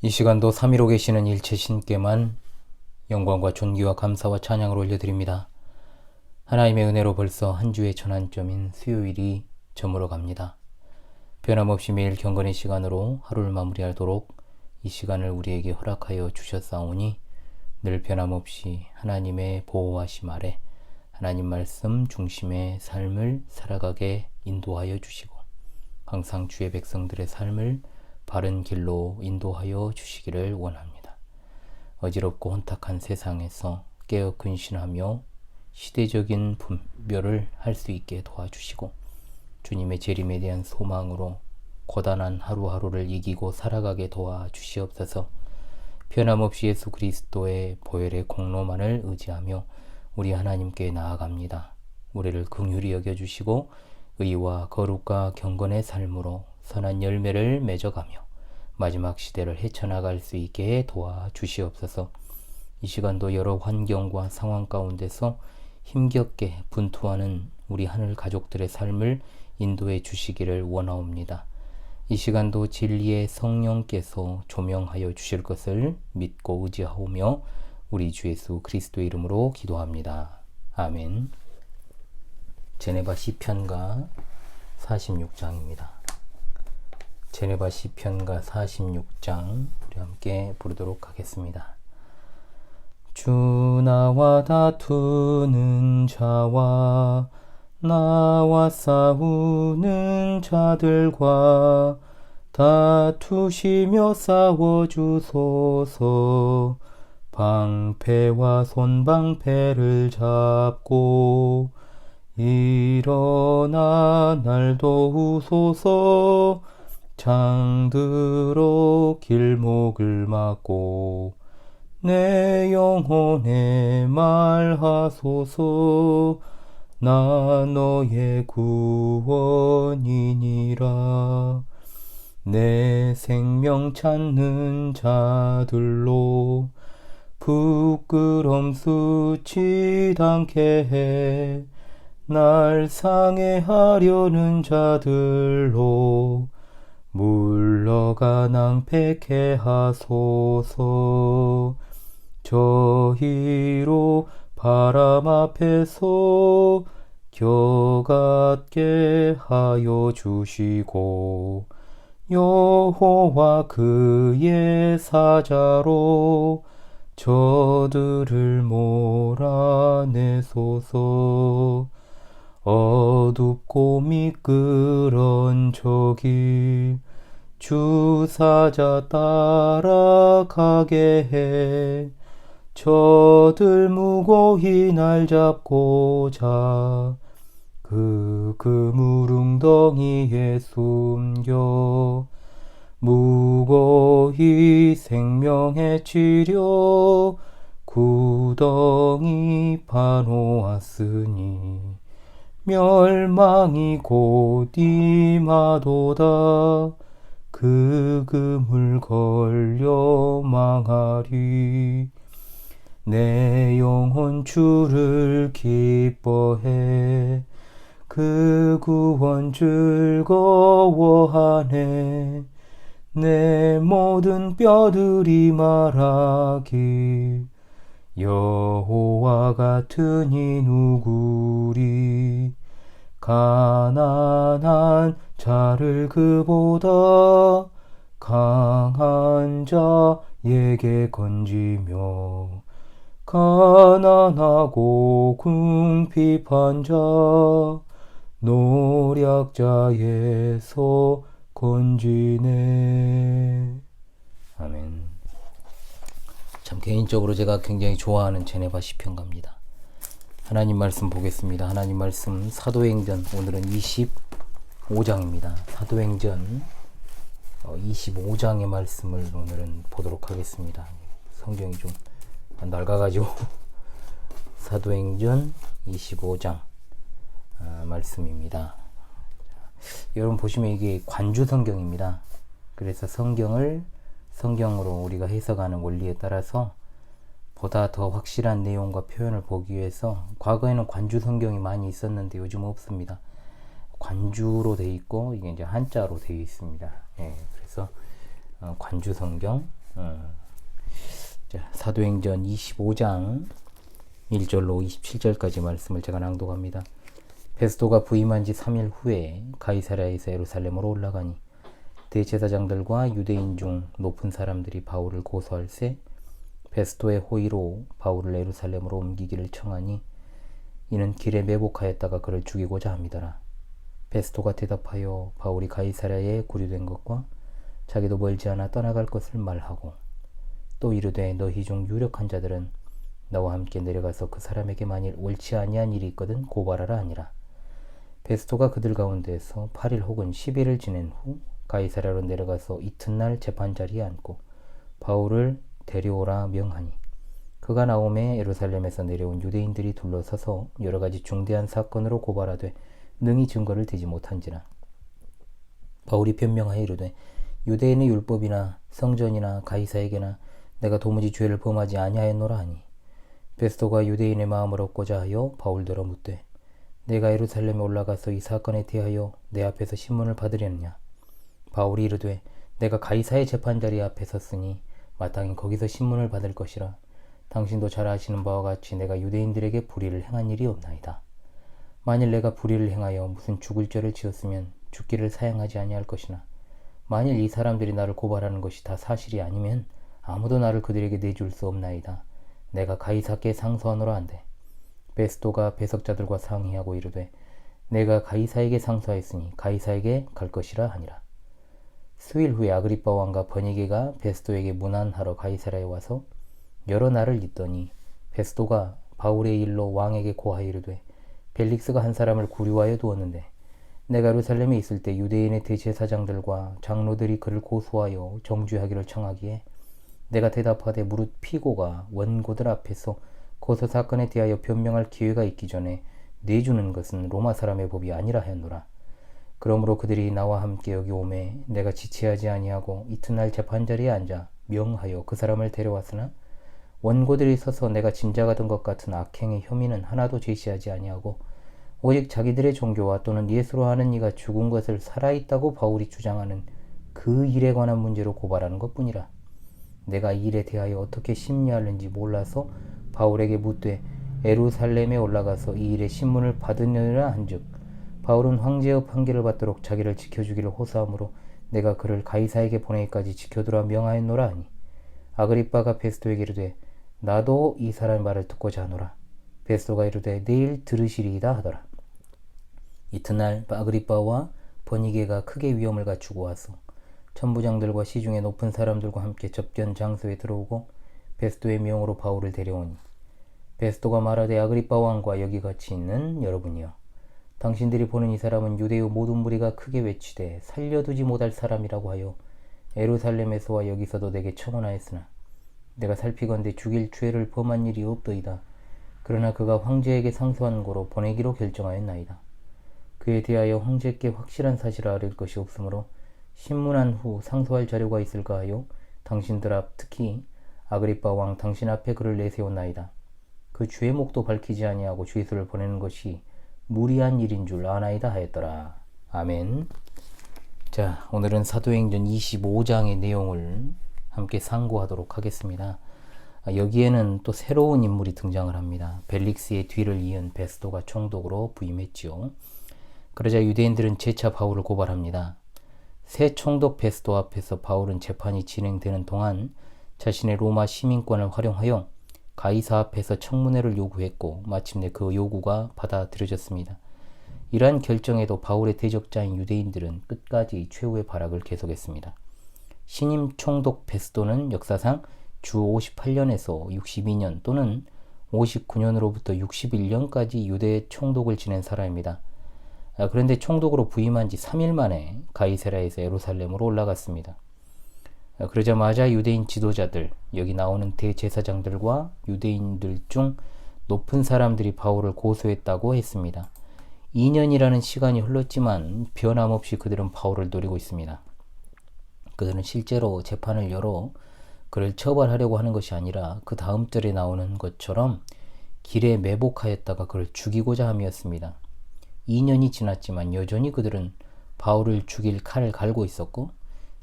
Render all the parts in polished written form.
이 시간도 삼위로 계시는 일체 신께만 영광과 존귀와 감사와 찬양을 올려드립니다. 하나님의 은혜로 벌써 한 주의 전환점인 수요일이 저물어 갑니다. 변함없이 매일 경건의 시간으로 하루를 마무리하도록 이 시간을 우리에게 허락하여 주셨사오니 늘 변함없이 하나님의 보호하심 아래 하나님 말씀 중심의 삶을 살아가게 인도하여 주시고 항상 주의 백성들의 삶을 바른 길로 인도하여 주시기를 원합니다. 어지럽고 혼탁한 세상에서 깨어 근신하며 시대적인 분별을 할 수 있게 도와주시고 주님의 재림에 대한 소망으로 고단한 하루하루를 이기고 살아가게 도와주시옵소서. 변함없이 예수 그리스도의 보혈의 공로만을 의지하며 우리 하나님께 나아갑니다. 우리를 긍휼히 여겨주시고 의와 거룩과 경건의 삶으로 선한 열매를 맺어가며 마지막 시대를 헤쳐나갈 수 있게 도와주시옵소서. 이 시간도 여러 환경과 상황 가운데서 힘겹게 분투하는 우리 하늘 가족들의 삶을 인도해 주시기를 원하옵니다. 이 시간도 진리의 성령께서 조명하여 주실 것을 믿고 의지하오며 우리 주 예수 그리스도의 이름으로 기도합니다. 아멘. 제네바 시편가 46장입니다. 제네바 시편가 46장 우리 함께 부르도록 하겠습니다. 주 나와 다투는 자와 나와 싸우는 자들과 다투시며 싸워주소서. 방패와 손방패를 잡고 일어나 날 도우소서. 창들어 길목을 막고 내 영혼에 말하소서. 나 너의 구원이니라. 내 생명 찾는 자들로 부끄럼 수치지 않게 해. 날 상해하려는 자들로 물러가 낭패케 하소서. 저희로 바람 앞에서 겨같게 하여 주시고 여호와 그의 사자로 저들을 몰아내소서. 어둡고 미끄런 저길 주 사자 따라가게 해. 저들 무고히 날 잡고자 그 그물 웅덩이에 숨겨 무고히 생명에 치려 구덩이 파놓았으니 멸망이 곧 임하도다. 그 그물 걸려 망하리. 내 영혼 주를 기뻐해. 그 구원 즐거워하네. 내 모든 뼈들이 말하길 여호와 같으니 누구리. 가난한 자를 그보다 강한 자에게 건지며 가난하고 궁핍한 자 노략자에서 건지네. 아멘. 참 개인적으로 제가 굉장히 좋아하는 제네바 시편가입니다. 하나님 말씀 보겠습니다. 하나님 말씀 사도행전 오늘은 25장입니다. 사도행전 25장의 말씀을 오늘은 보도록 하겠습니다. 성경이 좀 낡아가지고 사도행전 25장 말씀입니다. 여러분 보시면 이게 관주 성경입니다. 그래서 성경으로 우리가 해석하는 원리에 따라서 보다 더 확실한 내용과 표현을 보기 위해서 과거에는 관주 성경이 많이 있었는데 요즘은 없습니다. 관주로 되어 있고 이게 이제 한자로 되어 있습니다. 예, 그래서 관주 성경 자, 사도행전 25장 1절로 27절까지 말씀을 제가 낭독합니다. 베스도가 부임한 지 3일 후에 가이사랴에서 예루살렘으로 올라가니 대제사장들과 유대인 중 높은 사람들이 바울을 고소할세 베스도의 호의로 바울을 예루살렘으로 옮기기를 청하니 이는 길에 매복하였다가 그를 죽이고자 함이더라. 베스도가 대답하여 바울이 가이사랴에 구류된 것과 자기도 멀지 않아 떠나갈 것을 말하고 또 이르되 너희 중 유력한 자들은 나와 함께 내려가서 그 사람에게 만일 옳지 아니한 일이 있거든 고발하라 하니라. 베스도가 그들 가운데에서 8일 혹은 10일을 지낸 후 가이사랴로 내려가서 이튿날 재판자리에 앉고 바울을 데려오라 명하니 그가 나오매 예루살렘에서 내려온 유대인들이 둘러서서 여러가지 중대한 사건으로 고발하되 능히 증거를 대지 못한지라. 바울이 변명하여 이르되 유대인의 율법이나 성전이나 가이사에게나 내가 도무지 죄를 범하지 아니하였노라 하니 베스도가 유대인의 마음을 얻고자 하여 바울더러 묻되 내가 예루살렘에 올라가서 이 사건에 대하여 내 앞에서 신문을 받으려느냐. 바울이 이르되 내가 가이사의 재판자리 앞에 섰으니 마땅히 거기서 신문을 받을 것이라. 당신도 잘 아시는 바와 같이 내가 유대인들에게 불의를 행한 일이 없나이다. 만일 내가 불의를 행하여 무슨 죽을 죄를 지었으면 죽기를 사양하지 아니할 것이나 만일 이 사람들이 나를 고발하는 것이 다 사실이 아니면 아무도 나를 그들에게 내줄 수 없나이다. 내가 가이사께 상소하노라 한대. 베스도가 배석자들과 상의하고 이르되 내가 가이사에게 상소하였으니 가이사에게 갈 것이라 하니라. 수일 후에 아그리빠 왕과 버니게가 베스도에게 문안하러 가이사랴에 와서 여러 날을 있더니 베스도가 바울의 일로 왕에게 고하여 이르되 벨릭스가 한 사람을 구류하여 두었는데 내가 예루살렘에 있을 때 유대인의 대제사장들과 장로들이 그를 고소하여 정죄하기를 청하기에 내가 대답하되 무릇 피고가 원고들 앞에서 고소 사건에 대하여 변명할 기회가 있기 전에 내주는 것은 로마 사람의 법이 아니라 하였노라. 그러므로 그들이 나와 함께 여기 오매 내가 지체하지 아니하고 이튿날 재판자리에 앉아 명하여 그 사람을 데려왔으나 원고들이 서서 내가 진자가 된 것 같은 악행의 혐의는 하나도 제시하지 아니하고 오직 자기들의 종교와 또는 예수로 하는 이가 죽은 것을 살아있다고 바울이 주장하는 그 일에 관한 문제로 고발하는 것뿐이라. 내가 이 일에 대하여 어떻게 심리하는지 몰라서 바울에게 묻되 예루살렘에 올라가서 이 일의 신문을 받으느라 한즉 바울은 황제의 판결을 받도록 자기를 지켜주기를 호소하므로 내가 그를 가이사에게 보내기까지 지켜두라 명하였노라 하니 아그리빠가 베스도에게 이르되 나도 이 사람의 말을 듣고자 하노라. 베스도가 이르되 내일 들으시리이다 하더라. 이튿날 아그리빠와 버니게가 크게 위험을 갖추고 와서 천부장들과 시중의 높은 사람들과 함께 접견 장소에 들어오고 베스도의 명으로 바울을 데려오니 베스도가 말하되 아그리빠 왕과 여기 같이 있는 여러분이여 당신들이 보는 이 사람은 유대의 모든 무리가 크게 외치되 살려두지 못할 사람이라고 하여 예루살렘에서와 여기서도 내게 청원하였으나 내가 살피건대 죽일 죄를 범한 일이 없더이다. 그러나 그가 황제에게 상소한 고로 보내기로 결정하였나이다. 그에 대하여 황제께 확실한 사실을 알릴 것이 없으므로 신문한 후 상소할 자료가 있을까 하여 당신들 앞 특히 아그리빠 왕 당신 앞에 그를 내세웠나이다. 그 죄목도 밝히지 아니하고 죄수를 보내는 것이 무리한 일인 줄 아나이다 하였더라. 아멘. 자, 오늘은 사도행전 25장의 내용을 함께 상고하도록 하겠습니다. 여기에는 또 새로운 인물이 등장을 합니다. 벨릭스의 뒤를 이은 베스도가 총독으로 부임했지요. 그러자 유대인들은 재차 바울을 고발합니다. 새 총독 베스도 앞에서 바울은 재판이 진행되는 동안 자신의 로마 시민권을 활용하여 가이사 앞에서 청문회를 요구했고 마침내 그 요구가 받아들여졌습니다. 이러한 결정에도 바울의 대적자인 유대인들은 끝까지 최후의 발악을 계속했습니다. 신임 총독 베스도는 역사상 주 58년에서 62년 또는 59년으로부터 61년까지 유대 총독을 지낸 사람입니다. 그런데 총독으로 부임한 지 3일 만에 가이사랴에서 예루살렘으로 올라갔습니다. 그러자마자 유대인 지도자들, 여기 나오는 대제사장들과 유대인들 중 높은 사람들이 바울을 고소했다고 했습니다. 2년이라는 시간이 흘렀지만 변함없이 그들은 바울을 노리고 있습니다. 그들은 실제로 재판을 열어 그를 처벌하려고 하는 것이 아니라 그 다음 절에 나오는 것처럼 길에 매복하였다가 그를 죽이고자 함이었습니다. 2년이 지났지만 여전히 그들은 바울을 죽일 칼을 갈고 있었고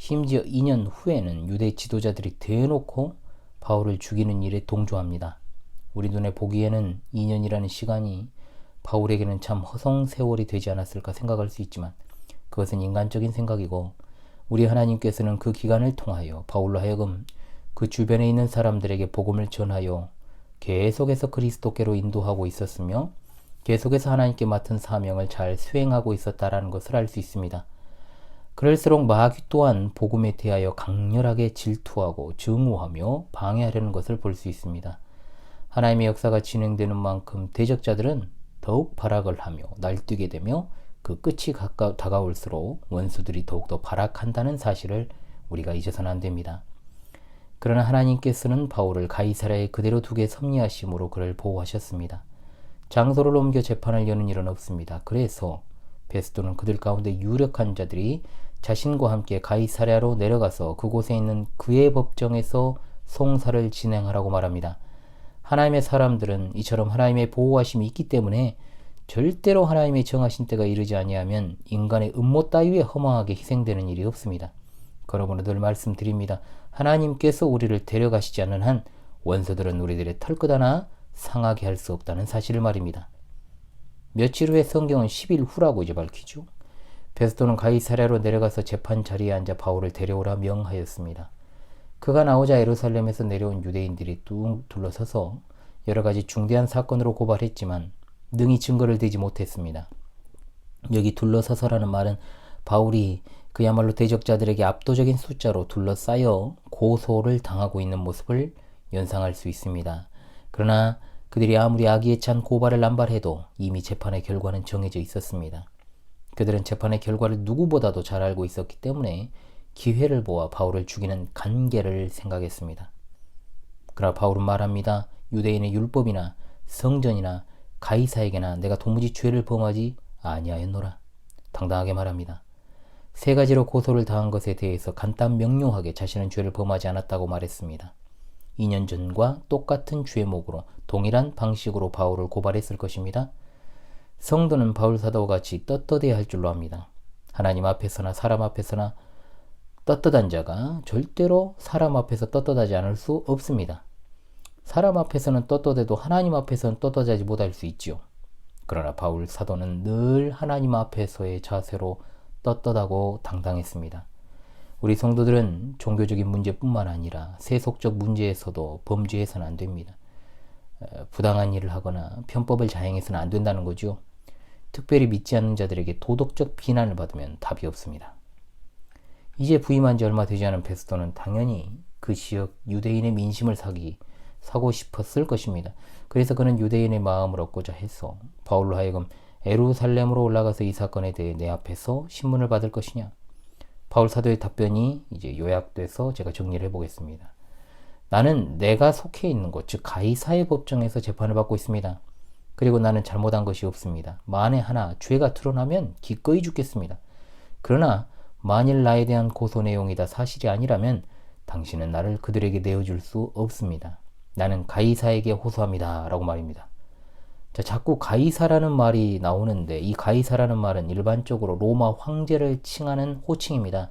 심지어 2년 후에는 유대 지도자들이 대놓고 바울을 죽이는 일에 동조합니다. 우리 눈에 보기에는 2년이라는 시간이 바울에게는 참 허송세월이 되지 않았을까 생각할 수 있지만 그것은 인간적인 생각이고 우리 하나님께서는 그 기간을 통하여 바울로 하여금 그 주변에 있는 사람들에게 복음을 전하여 계속해서 그리스도께로 인도하고 있었으며 계속해서 하나님께 맡은 사명을 잘 수행하고 있었다라는 것을 알 수 있습니다. 그럴수록 마귀 또한 복음에 대하여 강렬하게 질투하고 증오하며 방해하려는 것을 볼 수 있습니다. 하나님의 역사가 진행되는 만큼 대적자들은 더욱 발악을 하며 날뛰게 되며 그 끝이 다가올수록 원수들이 더욱더 발악한다는 사실을 우리가 잊어서는 안 됩니다. 그러나 하나님께서는 바울을 가이사랴에 그대로 두게 섭리하심으로 그를 보호하셨습니다. 장소를 옮겨 재판을 여는 일은 없습니다. 그래서 베스도는 그들 가운데 유력한 자들이 자신과 함께 가이사랴로 내려가서 그곳에 있는 그의 법정에서 송사를 진행하라고 말합니다. 하나님의 사람들은 이처럼 하나님의 보호하심이 있기 때문에 절대로 하나님의 정하신 때가 이르지 아니하면 인간의 음모 따위에 허망하게 희생되는 일이 없습니다. 그러므로 늘 말씀드립니다. 하나님께서 우리를 데려가시지 않는 한 원수들은 우리들의 털끝 하나 상하게 할 수 없다는 사실을 말입니다. 며칠 후에 성경은 10일 후라고 이제 밝히죠. 베스도는 가이사랴로 내려가서 재판 자리에 앉아 바울을 데려오라 명하였습니다. 그가 나오자 예루살렘에서 내려온 유대인들이 뚝 둘러서서 여러 가지 중대한 사건으로 고발했지만 능히 증거를 대지 못했습니다. 여기 둘러서서라는 말은 바울이 그야말로 대적자들에게 압도적인 숫자로 둘러싸여 고소를 당하고 있는 모습을 연상할 수 있습니다. 그러나 그들이 아무리 악의에 찬 고발을 남발해도 이미 재판의 결과는 정해져 있었습니다. 그들은 재판의 결과를 누구보다도 잘 알고 있었기 때문에 기회를 보아 바울을 죽이는 간계를 생각했습니다. 그러나 바울은 말합니다. 유대인의 율법이나 성전이나 가이사에게나 내가 도무지 죄를 범하지 아니하였노라. 당당하게 말합니다. 세 가지로 고소를 당한 것에 대해서 간단 명료하게 자신은 죄를 범하지 않았다고 말했습니다. 2년 전과 똑같은 죄목으로 동일한 방식으로 바울을 고발했을 것입니다. 성도는 바울 사도와 같이 떳떳해야 할 줄로 압니다. 하나님 앞에서나 사람 앞에서나 떳떳한 자가 절대로 사람 앞에서 떳떳하지 않을 수 없습니다. 사람 앞에서는 떳떳해도 하나님 앞에서는 떳떳하지 못할 수 있지요. 그러나 바울 사도는 늘 하나님 앞에서의 자세로 떳떳하고 당당했습니다. 우리 성도들은 종교적인 문제뿐만 아니라 세속적 문제에서도 범죄해서는 안 됩니다. 부당한 일을 하거나 편법을 자행해서는 안 된다는 거죠. 특별히 믿지 않는 자들에게 도덕적 비난을 받으면 답이 없습니다. 이제 부임한 지 얼마 되지 않은 베스도는 당연히 그 지역 유대인의 민심을 사고 싶었을 것입니다. 그래서 그는 유대인의 마음을 얻고자 해서 바울로 하여금 예루살렘으로 올라가서 이 사건에 대해 내 앞에서 신문을 받을 것이냐. 바울 사도의 답변이 이제 요약돼서 제가 정리를 해보겠습니다. 나는 내가 속해 있는 곳, 즉 가이사의 법정에서 재판을 받고 있습니다. 그리고 나는 잘못한 것이 없습니다. 만에 하나 죄가 드러나면 기꺼이 죽겠습니다. 그러나 만일 나에 대한 고소 내용이 다 사실이 아니라면 당신은 나를 그들에게 내어줄 수 없습니다. 나는 가이사에게 호소합니다. 라고 말입니다. 자, 자꾸 가이사라는 말이 나오는데 이 가이사라는 말은 일반적으로 로마 황제를 칭하는 호칭입니다.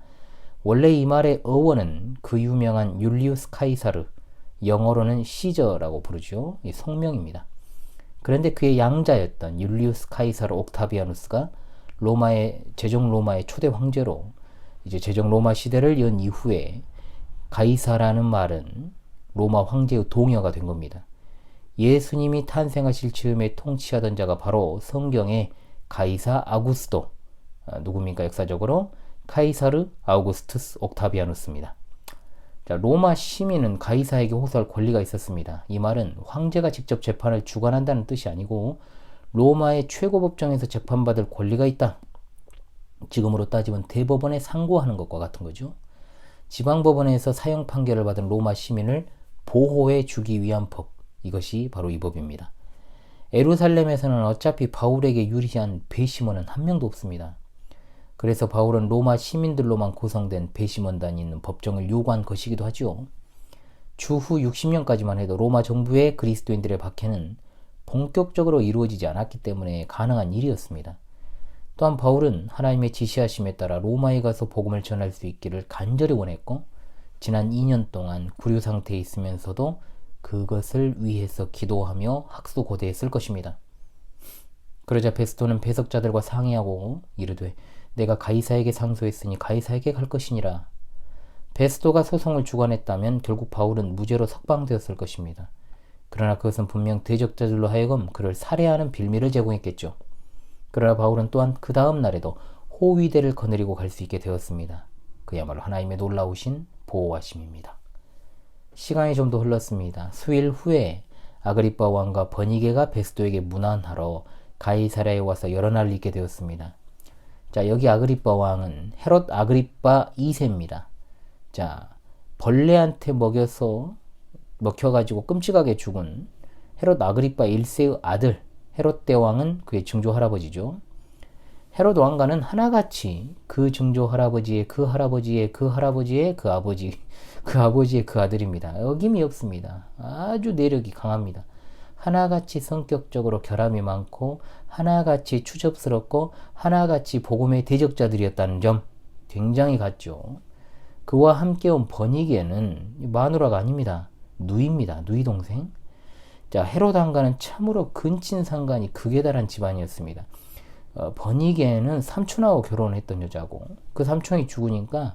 원래 이 말의 어원은 그 유명한 율리우스 카이사르, 영어로는 시저라고 부르죠. 이 성명입니다. 그런데 그의 양자였던 율리우스 카이사르 옥타비아누스가 제정 로마의 초대 황제로 이제 제정 로마 시대를 연 이후에 가이사라는 말은 로마 황제의 동요가 된 겁니다. 예수님이 탄생하실 즈음에 통치하던 자가 바로 성경의 가이사 아구스도, 누굽니까 역사적으로? 카이사르 아우구스투스 옥타비아누스입니다. 자, 로마 시민은 가이사에게 호소할 권리가 있었습니다. 이 말은 황제가 직접 재판을 주관한다는 뜻이 아니고 로마의 최고법정에서 재판받을 권리가 있다. 지금으로 따지면 대법원에 상고하는 것과 같은 거죠. 지방법원에서 사형 판결을 받은 로마 시민을 보호해 주기 위한 법, 이것이 바로 이 법입니다. 예루살렘에서는 어차피 바울에게 유리한 배심원은 한 명도 없습니다. 그래서 바울은 로마 시민들로만 구성된 배심원단이 있는 법정을 요구한 것이기도 하죠. 주후 60년까지만 해도 로마 정부의 그리스도인들의 박해는 본격적으로 이루어지지 않았기 때문에 가능한 일이었습니다. 또한 바울은 하나님의 지시하심에 따라 로마에 가서 복음을 전할 수 있기를 간절히 원했고 지난 2년 동안 구류 상태에 있으면서도 그것을 위해서 기도하며 학수고대했을 것입니다. 그러자 베스토는 배석자들과 상의하고 이르되 내가 가이사에게 상소했으니 가이사에게 갈 것이니라. 베스토가 소송을 주관했다면 결국 바울은 무죄로 석방되었을 것입니다. 그러나 그것은 분명 대적자들로 하여금 그를 살해하는 빌미를 제공했겠죠. 그러나 바울은 또한 그 다음 날에도 호위대를 거느리고 갈 수 있게 되었습니다. 그야말로 하나님의 놀라우신 보호하심입니다. 시간이 좀 더 흘렀습니다. 수일 후에 아그리빠 왕과 버니게가 베스토에게 문안하러 가이사랴에 와서 여러 날 있게 되었습니다. 자, 여기 아그리빠 왕은 헤롯 아그리빠 2세입니다. 자, 벌레한테 먹혀가지고 끔찍하게 죽은 헤롯 아그리빠 1세의 아들 헤롯 대왕은 그의 증조 할아버지죠. 헤롯 왕가는 하나같이 그 증조 할아버지의 그 할아버지의 그 할아버지의 그 아버지 그 아버지의 그 아들입니다. 어김이 없습니다. 아주 내력이 강합니다. 하나같이 성격적으로 결함이 많고 하나같이 추접스럽고 하나같이 복음의 대적자들이었다는 점 굉장히 같죠. 그와 함께 온 버니게는 마누라가 아닙니다. 누이입니다. 누이 동생. 자, 헤롯 왕가는 참으로 근친상간이 극에 달한 집안이었습니다. 버니게는 삼촌하고 결혼했던 여자고 그 삼촌이 죽으니까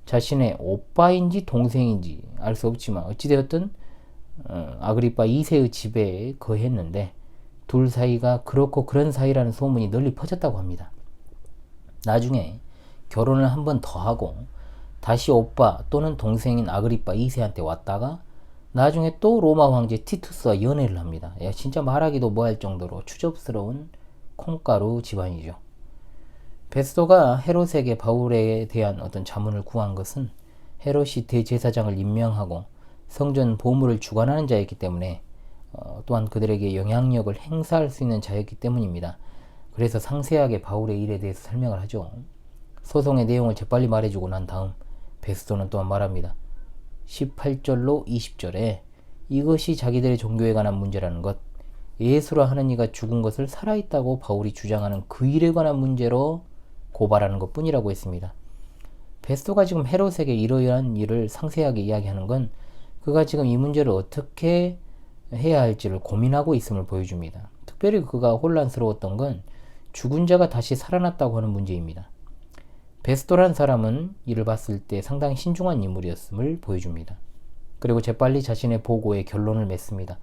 자신의 오빠인지 동생인지 알 수 없지만 어찌되었든 아그리빠 2세의 집에 거했는데 둘 사이가 그렇고 그런 사이라는 소문이 널리 퍼졌다고 합니다. 나중에 결혼을 한 번 더 하고 다시 오빠 또는 동생인 아그리빠 2세한테 왔다가 나중에 또 로마 황제 티투스와 연애를 합니다. 야, 진짜 말하기도 뭐할 정도로 추접스러운 콩가루 집안이죠. 베스토가 헤롯에게 바울에 대한 어떤 자문을 구한 것은 헤롯이 대제사장을 임명하고 성전 보물을 주관하는 자였기 때문에 또한 그들에게 영향력을 행사할 수 있는 자였기 때문입니다. 그래서 상세하게 바울의 일에 대해서 설명을 하죠. 소송의 내용을 재빨리 말해주고 난 다음 베스토는 또한 말합니다. 18절로 20절에 이것이 자기들의 종교에 관한 문제라는 것, 예수라 하는 이가 죽은 것을 살아있다고 바울이 주장하는 그 일에 관한 문제로 고발하는 것 뿐이라고 했습니다. 베스토가 지금 헤롯에게 이러한 일을 상세하게 이야기하는 건 그가 지금 이 문제를 어떻게 해야 할지를 고민하고 있음을 보여줍니다. 특별히 그가 혼란스러웠던 건 죽은 자가 다시 살아났다고 하는 문제입니다. 베스토란 사람은 이를 봤을 때 상당히 신중한 인물이었음을 보여줍니다. 그리고 재빨리 자신의 보고에 결론을 맺습니다.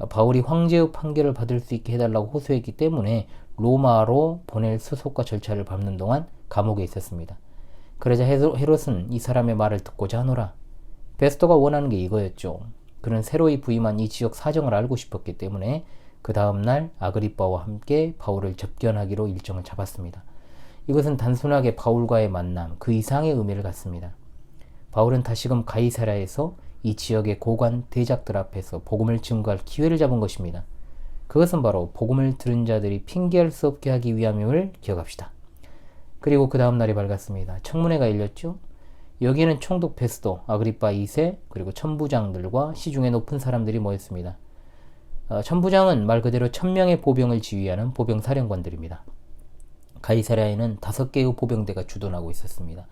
바울이 황제의 판결을 받을 수 있게 해달라고 호소했기 때문에 로마로 보낼 수속과 절차를 밟는 동안 감옥에 있었습니다. 그러자 헤롯은 이 사람의 말을 듣고자 하노라. 베스토가 원하는 게 이거였죠. 그는 새로이 부임한 이 지역 사정을 알고 싶었기 때문에 그 다음날 아그리빠와 함께 바울을 접견하기로 일정을 잡았습니다. 이것은 단순하게 바울과의 만남, 그 이상의 의미를 갖습니다. 바울은 다시금 가이사랴에서 이 지역의 고관 대작들 앞에서 복음을 증거할 기회를 잡은 것입니다. 그것은 바로 복음을 들은 자들이 핑계할 수 없게 하기 위함임을 기억합시다. 그리고 그 다음 날이 밝았습니다. 청문회가 열렸죠. 여기에는 총독 베스토, 아그리빠 2세, 그리고 천부장들과 시중에 높은 사람들이 모였습니다. 천부장은 말 그대로 1000명의 보병을 지휘하는 보병사령관들입니다. 가이사랴에는 5개의 보병대가 주둔하고 있었습니다.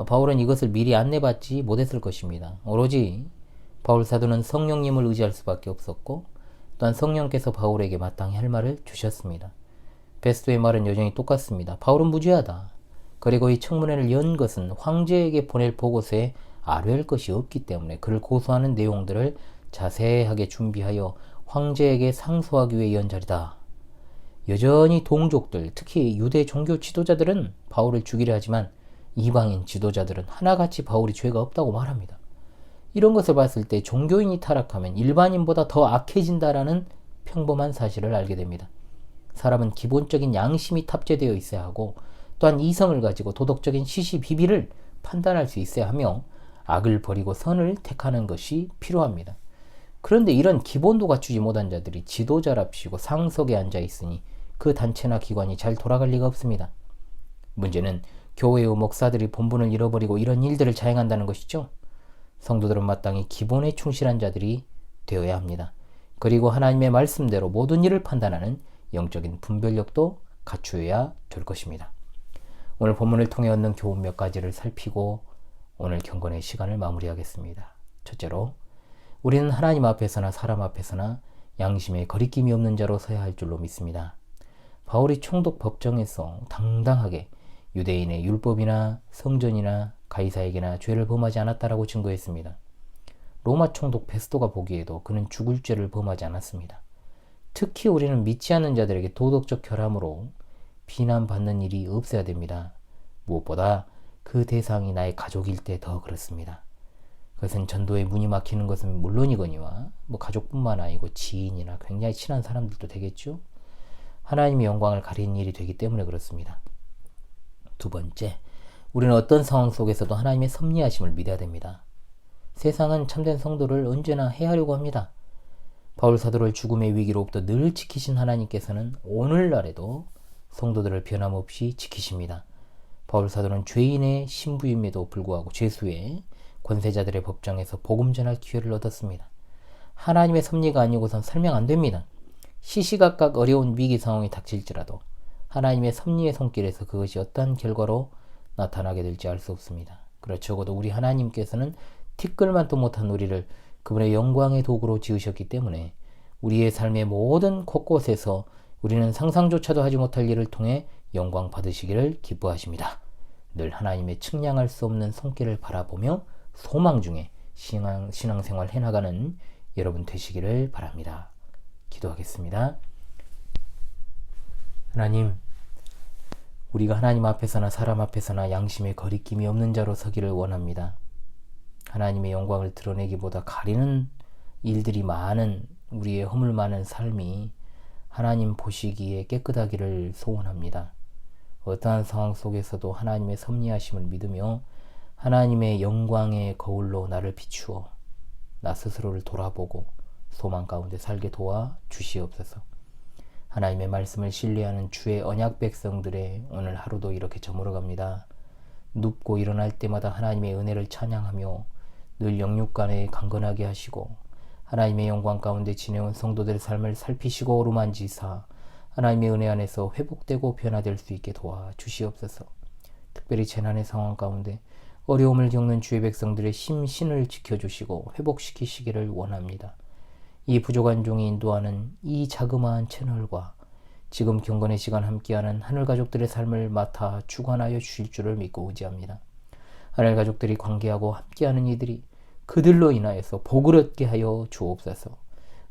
바울은 이것을 미리 안내받지 못했을 것입니다. 오로지 바울 사도는 성령님을 의지할 수밖에 없었고 또한 성령께서 바울에게 마땅히 할 말을 주셨습니다. 베스토의 말은 여전히 똑같습니다. 바울은 무죄하다. 그리고 이 청문회를 연 것은 황제에게 보낼 보고서에 아뢰할 것이 없기 때문에 그를 고소하는 내용들을 자세하게 준비하여 황제에게 상소하기 위해 연 자리다. 여전히 동족들, 특히 유대 종교 지도자들은 바울을 죽이려 하지만 이방인 지도자들은 하나같이 바울이 죄가 없다고 말합니다. 이런 것을 봤을 때 종교인이 타락하면 일반인보다 더 악해진다라는 평범한 사실을 알게 됩니다. 사람은 기본적인 양심이 탑재되어 있어야 하고 또한 이성을 가지고 도덕적인 시시비비를 판단할 수 있어야 하며 악을 버리고 선을 택하는 것이 필요합니다. 그런데 이런 기본도 갖추지 못한 자들이 지도자랍시고 상석에 앉아 있으니 그 단체나 기관이 잘 돌아갈 리가 없습니다. 문제는 교회의 목사들이 본분을 잃어버리고 이런 일들을 자행한다는 것이죠. 성도들은 마땅히 기본에 충실한 자들이 되어야 합니다. 그리고 하나님의 말씀대로 모든 일을 판단하는 영적인 분별력도 갖추어야 될 것입니다. 오늘 본문을 통해 얻는 교훈 몇 가지를 살피고 오늘 경건의 시간을 마무리하겠습니다. 첫째로, 우리는 하나님 앞에서나 사람 앞에서나 양심에 거리낌이 없는 자로 서야 할 줄로 믿습니다. 바울이 총독 법정에서 당당하게 유대인의 율법이나 성전이나 가이사에게나 죄를 범하지 않았다라고 증거했습니다. 로마 총독 베스도가 보기에도 그는 죽을 죄를 범하지 않았습니다. 특히 우리는 믿지 않는 자들에게 도덕적 결함으로 비난받는 일이 없어야 됩니다. 무엇보다 그 대상이 나의 가족일 때 더 그렇습니다. 그것은 전도에 문이 막히는 것은 물론이거니와 가족뿐만 아니고 지인이나 굉장히 친한 사람들도 되겠죠. 하나님의 영광을 가리는 일이 되기 때문에 그렇습니다. 두 번째, 우리는 어떤 상황 속에서도 하나님의 섭리하심을 믿어야 됩니다. 세상은 참된 성도를 언제나 해하려고 합니다. 바울 사도를 죽음의 위기로부터 늘 지키신 하나님께서는 오늘날에도 성도들을 변함없이 지키십니다. 바울 사도는 죄인의 신부임에도 불구하고 죄수의 권세자들의 법정에서 복음 전할 기회를 얻었습니다. 하나님의 섭리가 아니고선 설명 안 됩니다. 시시각각 어려운 위기 상황이 닥칠지라도 하나님의 섭리의 손길에서 그것이 어떠한 결과로 나타나게 될지 알 수 없습니다. 그러나 적어도 우리 하나님께서는 티끌만도 못한 우리를 그분의 영광의 도구로 지으셨기 때문에 우리의 삶의 모든 곳곳에서 우리는 상상조차도 하지 못할 일을 통해 영광 받으시기를 기뻐하십니다. 늘 하나님의 측량할 수 없는 손길을 바라보며 소망 중에 신앙생활 해나가는 여러분 되시기를 바랍니다. 기도하겠습니다. 하나님, 우리가 하나님 앞에서나 사람 앞에서나 양심에 거리낌이 없는 자로 서기를 원합니다. 하나님의 영광을 드러내기보다 가리는 일들이 많은 우리의 허물 많은 삶이 하나님 보시기에 깨끗하기를 소원합니다. 어떠한 상황 속에서도 하나님의 섭리하심을 믿으며 하나님의 영광의 거울로 나를 비추어 나 스스로를 돌아보고 소망 가운데 살게 도와 주시옵소서. 하나님의 말씀을 신뢰하는 주의 언약 백성들의 오늘 하루도 이렇게 저물어갑니다. 눕고 일어날 때마다 하나님의 은혜를 찬양하며 늘 영육간에 강건하게 하시고 하나님의 영광 가운데 지내온 성도들의 삶을 살피시고 어루만지사 하나님의 은혜 안에서 회복되고 변화될 수 있게 도와 주시옵소서. 특별히 재난의 상황 가운데 어려움을 겪는 주의 백성들의 심신을 지켜주시고 회복시키시기를 원합니다. 이 부족한 종이 인도하는 이 자그마한 채널과 지금 경건의 시간 함께하는 하늘 가족들의 삶을 맡아 주관하여 주실 줄을 믿고 의지합니다. 하늘 가족들이 관계하고 함께하는 이들이 그들로 인하여서 복을 얻게 하여 주옵소서.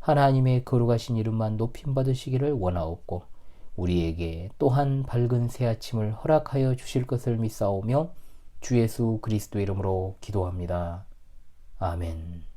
하나님의 거룩하신 이름만 높임 받으시기를 원하옵고 우리에게 또한 밝은 새 아침을 허락하여 주실 것을 믿사오며 주 예수 그리스도 이름으로 기도합니다. 아멘.